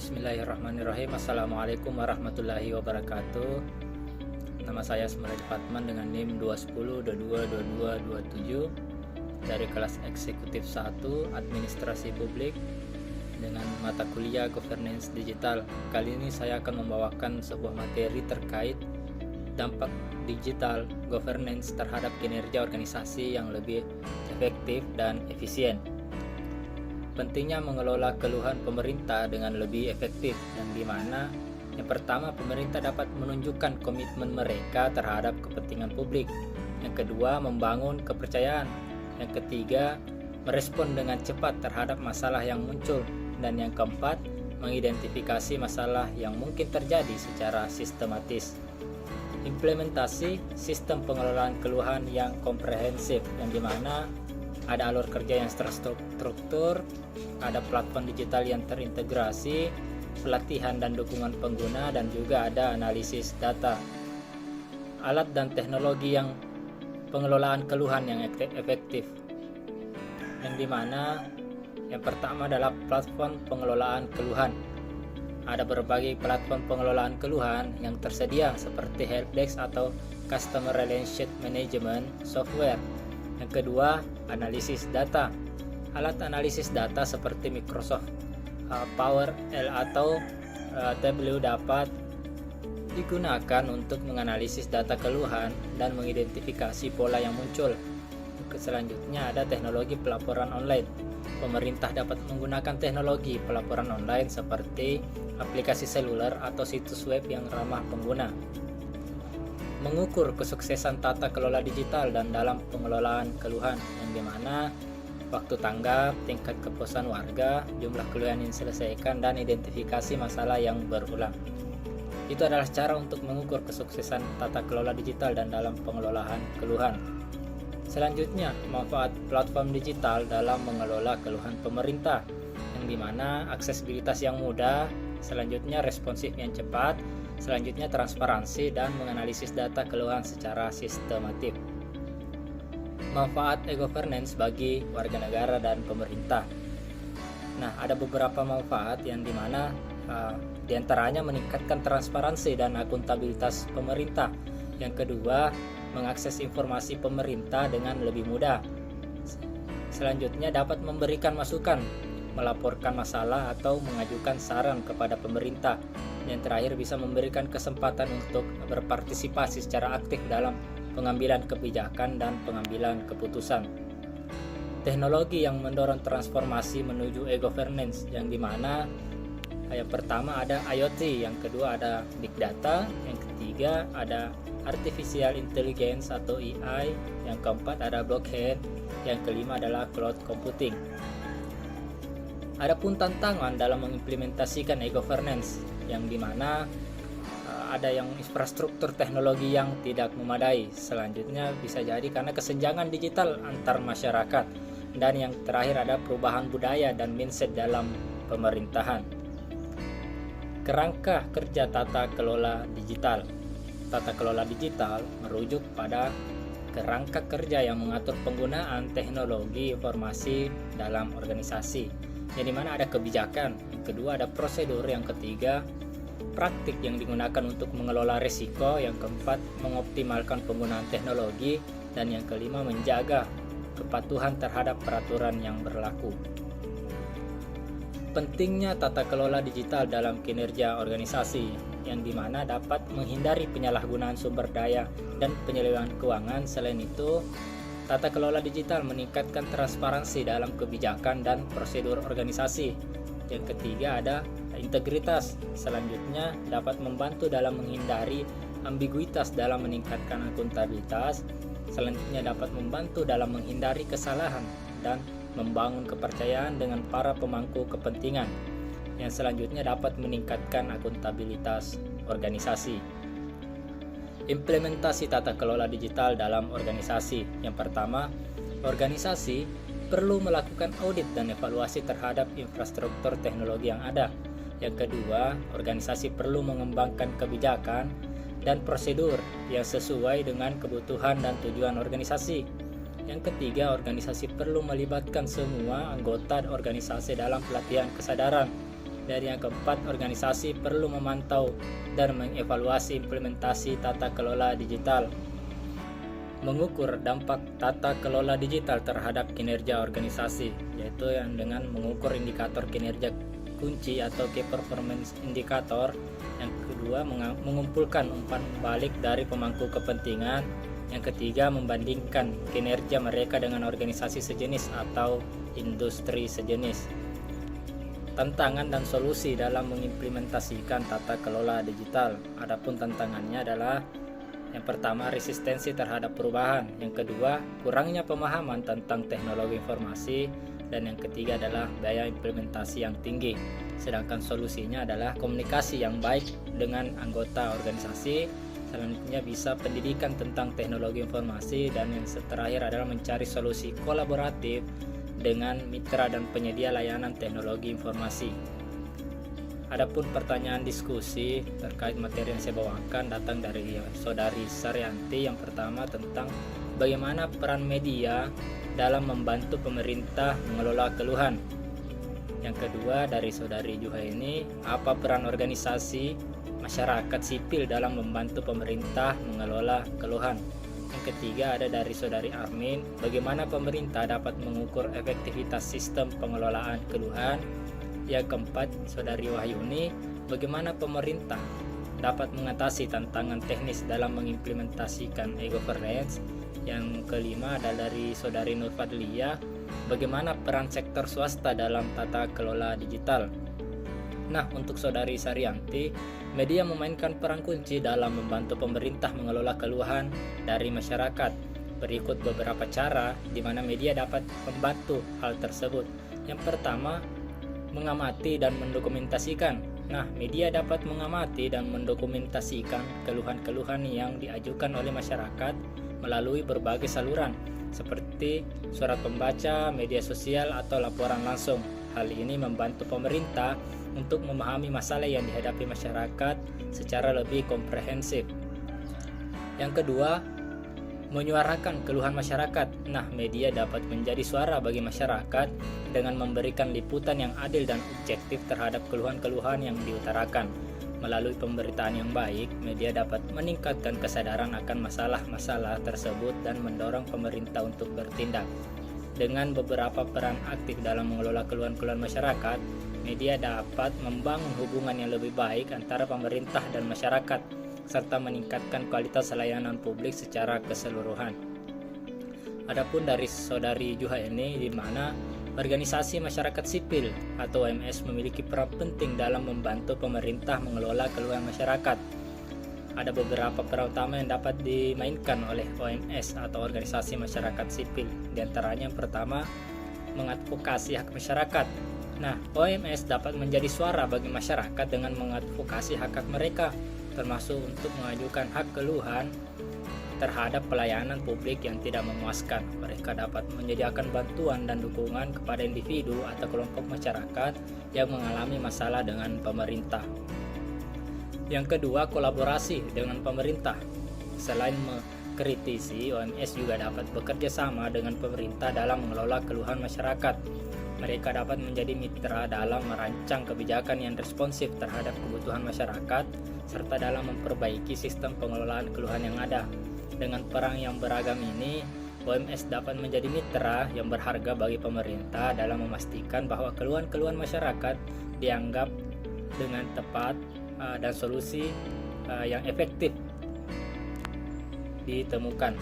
Bismillahirrahmanirrahim. Assalamualaikum warahmatullahi wabarakatuh. Nama saya Smradi Fatman dengan NIM 210222227 dari kelas eksekutif 1 Administrasi Publik dengan mata kuliah Governance Digital. Kali ini saya akan membawakan sebuah materi terkait dampak digital governance terhadap kinerja organisasi yang lebih efektif dan efisien. Pentingnya mengelola keluhan pemerintah dengan lebih efektif, yang dimana yang pertama, pemerintah dapat menunjukkan komitmen mereka terhadap kepentingan publik. Yang kedua, membangun kepercayaan. Yang ketiga, merespon dengan cepat terhadap masalah yang muncul. Dan yang keempat, mengidentifikasi masalah yang mungkin terjadi secara sistematis. Implementasi sistem pengelolaan keluhan yang komprehensif, yang dimana ada alur kerja yang terstruktur, ada platform digital yang terintegrasi, pelatihan dan dukungan pengguna, dan juga ada analisis data. Alat dan teknologi yang pengelolaan keluhan yang efektif, yang dimana yang pertama adalah platform pengelolaan keluhan. Ada berbagai platform pengelolaan keluhan yang tersedia seperti helpdesk atau customer relationship management software. Yang kedua, analisis data. Alat analisis data seperti Microsoft Power L atau Tableau dapat digunakan untuk menganalisis data keluhan dan mengidentifikasi pola yang muncul. Selanjutnya ada teknologi pelaporan online. Pemerintah dapat menggunakan teknologi pelaporan online seperti aplikasi seluler atau situs web yang ramah pengguna. Mengukur kesuksesan tata kelola digital dan dalam pengelolaan keluhan, yang dimana waktu tanggap, tingkat kepuasan warga, jumlah keluhan yang diselesaikan, dan identifikasi masalah yang berulang. Itu adalah cara untuk mengukur kesuksesan tata kelola digital dan dalam pengelolaan keluhan. Selanjutnya, manfaat platform digital dalam mengelola keluhan pemerintah, yang dimana aksesibilitas yang mudah, selanjutnya responsif yang cepat, selanjutnya transparansi dan menganalisis data keluhan secara sistematif. Manfaat e-governance bagi warga negara dan pemerintah. Nah, ada beberapa manfaat yang dimana diantaranya meningkatkan transparansi dan akuntabilitas pemerintah. Yang kedua, mengakses informasi pemerintah dengan lebih mudah. Selanjutnya, dapat memberikan masukan, melaporkan masalah atau mengajukan saran kepada pemerintah. Yang terakhir, bisa memberikan kesempatan untuk berpartisipasi secara aktif dalam pengambilan kebijakan dan pengambilan keputusan. Teknologi yang mendorong transformasi menuju e-governance, yang dimana yang pertama ada IoT, yang kedua ada big data, yang ketiga ada artificial intelligence atau AI, yang keempat ada blockchain, yang kelima adalah cloud computing. Adapun tantangan dalam mengimplementasikan e-governance, yang dimana ada yang infrastruktur teknologi yang tidak memadai. Selanjutnya bisa jadi karena kesenjangan digital antar masyarakat, dan yang terakhir ada perubahan budaya dan mindset dalam pemerintahan. Kerangka kerja tata kelola digital. Tata kelola digital merujuk pada kerangka kerja yang mengatur penggunaan teknologi informasi dalam organisasi, yang dimana ada kebijakan, yang kedua ada prosedur, yang ketiga praktik yang digunakan untuk mengelola risiko, yang keempat mengoptimalkan penggunaan teknologi, dan yang kelima menjaga kepatuhan terhadap peraturan yang berlaku. Pentingnya tata kelola digital dalam kinerja organisasi, yang dimana dapat menghindari penyalahgunaan sumber daya dan penyelewengan keuangan. Selain itu, tata kelola digital meningkatkan transparansi dalam kebijakan dan prosedur organisasi. Yang ketiga ada integritas. Selanjutnya dapat membantu dalam menghindari ambiguitas dalam meningkatkan akuntabilitas. Selanjutnya dapat membantu dalam menghindari kesalahan dan membangun kepercayaan dengan para pemangku kepentingan. Yang selanjutnya dapat meningkatkan akuntabilitas organisasi. Implementasi tata kelola digital dalam organisasi. Yang pertama, organisasi perlu melakukan audit dan evaluasi terhadap infrastruktur teknologi yang ada. Yang kedua, organisasi perlu mengembangkan kebijakan dan prosedur yang sesuai dengan kebutuhan dan tujuan organisasi. Yang ketiga, organisasi perlu melibatkan semua anggota organisasi dalam pelatihan kesadaran Dan yang keempat, organisasi perlu memantau dan mengevaluasi implementasi tata kelola digital. Mengukur dampak tata kelola digital terhadap kinerja organisasi, yaitu yang dengan mengukur indikator kinerja kunci atau key performance indicator. Yang kedua, mengumpulkan umpan balik dari pemangku kepentingan. Yang ketiga, membandingkan kinerja mereka dengan organisasi sejenis atau industri sejenis. Tantangan dan solusi dalam mengimplementasikan tata kelola digital. Adapun tantangannya adalah yang pertama, resistensi terhadap perubahan. Yang kedua, kurangnya pemahaman tentang teknologi informasi. Dan yang ketiga adalah biaya implementasi yang tinggi. Sedangkan solusinya adalah komunikasi yang baik dengan anggota organisasi. Selanjutnya bisa pendidikan tentang teknologi informasi. Dan yang terakhir adalah mencari solusi kolaboratif dengan mitra dan penyedia layanan teknologi informasi. Adapun pertanyaan diskusi terkait materi yang saya bawakan datang dari Saudari Saryanti. Yang pertama tentang bagaimana peran media dalam membantu pemerintah mengelola keluhan. Yang kedua dari Saudari Juhaini, apa peran organisasi masyarakat sipil dalam membantu pemerintah mengelola keluhan. Yang ketiga ada dari Saudari Armin, bagaimana pemerintah dapat mengukur efektivitas sistem pengelolaan keluhan. Yang keempat, Saudari Wahyuni, bagaimana pemerintah dapat mengatasi tantangan teknis dalam mengimplementasikan e-governance. Yang kelima adalah dari Saudari Nurfadliyah, bagaimana peran sektor swasta dalam tata kelola digital. Nah, untuk Saudari Saryanti, media memainkan peran kunci dalam membantu pemerintah mengelola keluhan dari masyarakat. Berikut beberapa cara di mana media dapat membantu hal tersebut. Yang pertama, mengamati dan mendokumentasikan. Nah, media dapat mengamati dan mendokumentasikan keluhan-keluhan yang diajukan oleh masyarakat melalui berbagai saluran seperti surat pembaca, media sosial, atau laporan langsung. Hal ini membantu pemerintah untuk memahami masalah yang dihadapi masyarakat secara lebih komprehensif. Yang kedua, menyuarakan keluhan masyarakat. Nah, media dapat menjadi suara bagi masyarakat dengan memberikan liputan yang adil dan objektif terhadap keluhan-keluhan yang diutarakan. Melalui pemberitaan yang baik, media dapat meningkatkan kesadaran akan masalah-masalah tersebut dan mendorong pemerintah untuk bertindak. Dengan beberapa peran aktif dalam mengelola keluhan-keluhan masyarakat, media dapat membangun hubungan yang lebih baik antara pemerintah dan masyarakat, serta meningkatkan kualitas layanan publik secara keseluruhan. Adapun dari Saudari Juhaini, di mana organisasi masyarakat sipil atau OMS memiliki peran penting dalam membantu pemerintah mengelola keluhan masyarakat. Ada beberapa peran utama yang dapat dimainkan oleh OMS atau organisasi masyarakat sipil. Di antaranya yang pertama, mengadvokasi hak masyarakat. Nah, OMS dapat menjadi suara bagi masyarakat dengan mengadvokasi hak-hak mereka, termasuk untuk mengajukan hak keluhan terhadap pelayanan publik yang tidak memuaskan. Mereka dapat menyediakan bantuan dan dukungan kepada individu atau kelompok masyarakat yang mengalami masalah dengan pemerintah. Yang kedua, kolaborasi dengan pemerintah. Selain mengkritisi, OMS juga dapat bekerja sama dengan pemerintah dalam mengelola keluhan masyarakat. Mereka dapat menjadi mitra dalam merancang kebijakan yang responsif terhadap kebutuhan masyarakat, serta dalam memperbaiki sistem pengelolaan keluhan yang ada. Dengan peran yang beragam ini, OMS dapat menjadi mitra yang berharga bagi pemerintah dalam memastikan bahwa keluhan-keluhan masyarakat dianggap dengan tepat dan solusi yang efektif ditemukan.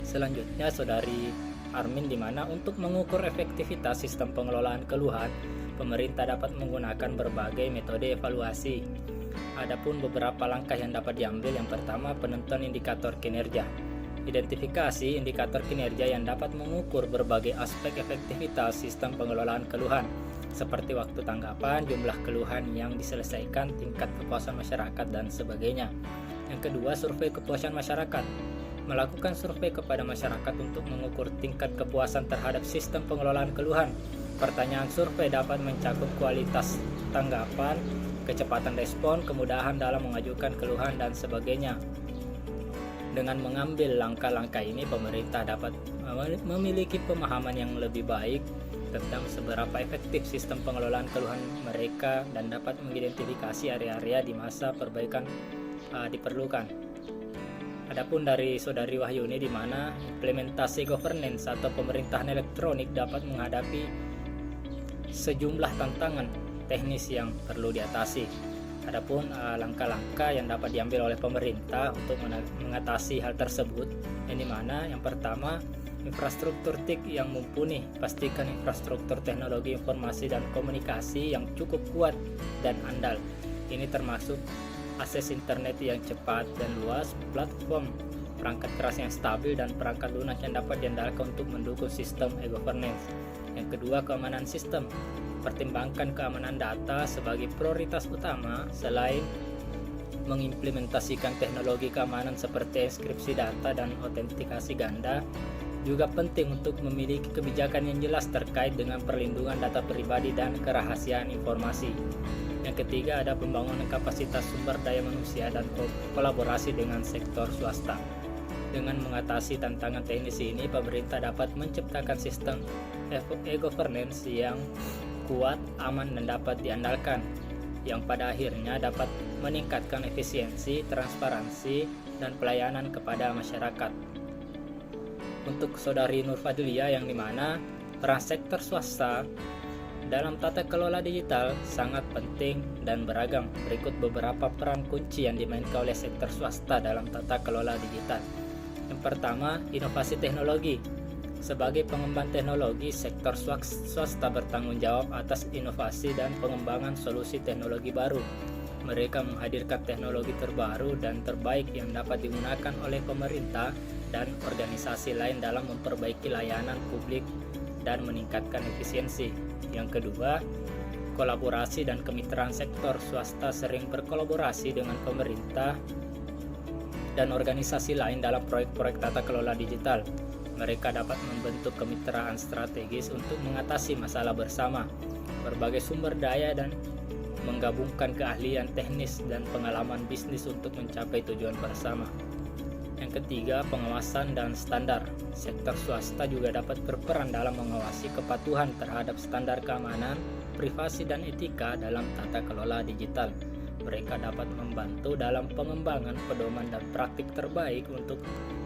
Selanjutnya, Saudari Armin, di mana untuk mengukur efektivitas sistem pengelolaan keluhan, pemerintah dapat menggunakan berbagai metode evaluasi. Adapun beberapa langkah yang dapat diambil. Yang pertama, penentuan indikator kinerja. Identifikasi indikator kinerja yang dapat mengukur berbagai aspek efektivitas sistem pengelolaan keluhan, seperti waktu tanggapan, jumlah keluhan yang diselesaikan, tingkat kepuasan masyarakat, dan sebagainya. Yang kedua, survei kepuasan masyarakat. Melakukan survei kepada masyarakat untuk mengukur tingkat kepuasan terhadap sistem pengelolaan keluhan. Pertanyaan survei dapat mencakup kualitas tanggapan, kecepatan respon, kemudahan dalam mengajukan keluhan, dan sebagainya. Dengan mengambil langkah-langkah ini, pemerintah dapat memiliki pemahaman yang lebih baik tentang seberapa efektif sistem pengelolaan keluhan mereka dan dapat mengidentifikasi area-area di masa perbaikan diperlukan. Adapun dari Saudari Wahyuni, di mana implementasi governance atau pemerintahan elektronik dapat menghadapi sejumlah tantangan teknis yang perlu diatasi. Adapun langkah-langkah yang dapat diambil oleh pemerintah untuk mengatasi hal tersebut, yang dimana yang pertama, infrastruktur TIK yang mumpuni. Pastikan infrastruktur teknologi informasi dan komunikasi yang cukup kuat dan andal. Ini termasuk akses internet yang cepat dan luas, platform perangkat keras yang stabil, dan perangkat lunak yang dapat diandalkan untuk mendukung sistem e-governance. Yang kedua, keamanan sistem. Pertimbangkan keamanan data sebagai prioritas utama. Selain mengimplementasikan teknologi keamanan seperti enkripsi data dan autentikasi ganda, juga penting untuk memiliki kebijakan yang jelas terkait dengan perlindungan data pribadi dan kerahasiaan informasi. Yang ketiga, ada pembangunan kapasitas sumber daya manusia dan kolaborasi dengan sektor swasta. Dengan mengatasi tantangan teknis ini, pemerintah dapat menciptakan sistem e-governance yang kuat, aman, dan dapat diandalkan, yang pada akhirnya dapat meningkatkan efisiensi, transparansi, dan pelayanan kepada masyarakat. Untuk Saudari Nur Fadlia, yang dimana peran sektor swasta dalam tata kelola digital sangat penting dan beragam. Berikut beberapa peran kunci yang dimainkan oleh sektor swasta dalam tata kelola digital. Yang pertama, inovasi teknologi. Sebagai pengembang teknologi, sektor swasta bertanggung jawab atas inovasi dan pengembangan solusi teknologi baru. Mereka menghadirkan teknologi terbaru dan terbaik yang dapat digunakan oleh pemerintah dan organisasi lain dalam memperbaiki layanan publik dan meningkatkan efisiensi. Yang kedua, kolaborasi dan kemitraan. Sektor swasta sering berkolaborasi dengan pemerintah dan organisasi lain dalam proyek-proyek tata kelola digital. Mereka dapat membentuk kemitraan strategis untuk mengatasi masalah bersama, berbagai sumber daya, dan menggabungkan keahlian teknis dan pengalaman bisnis untuk mencapai tujuan bersama. Yang ketiga, pengawasan dan standar. Sektor swasta juga dapat berperan dalam mengawasi kepatuhan terhadap standar keamanan, privasi, dan etika dalam tata kelola digital. Mereka dapat membantu dalam pengembangan pedoman dan praktik terbaik untuk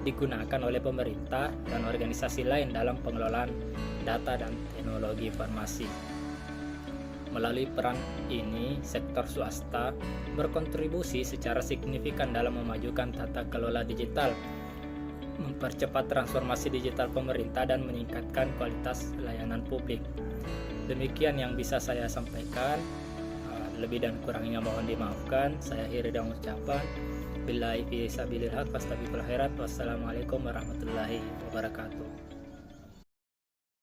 digunakan oleh pemerintah dan organisasi lain dalam pengelolaan data dan teknologi informasi. Melalui peran ini, sektor swasta berkontribusi secara signifikan dalam memajukan tata kelola digital, mempercepat transformasi digital pemerintah, dan meningkatkan kualitas layanan publik. Demikian yang bisa saya sampaikan. Lebih dan kurangnya mohon dimaafkan. Saya akhiri dengan ucapan billahi fi sabilillah fastabiqul khairat. Wassalamualaikum warahmatullahi wabarakatuh.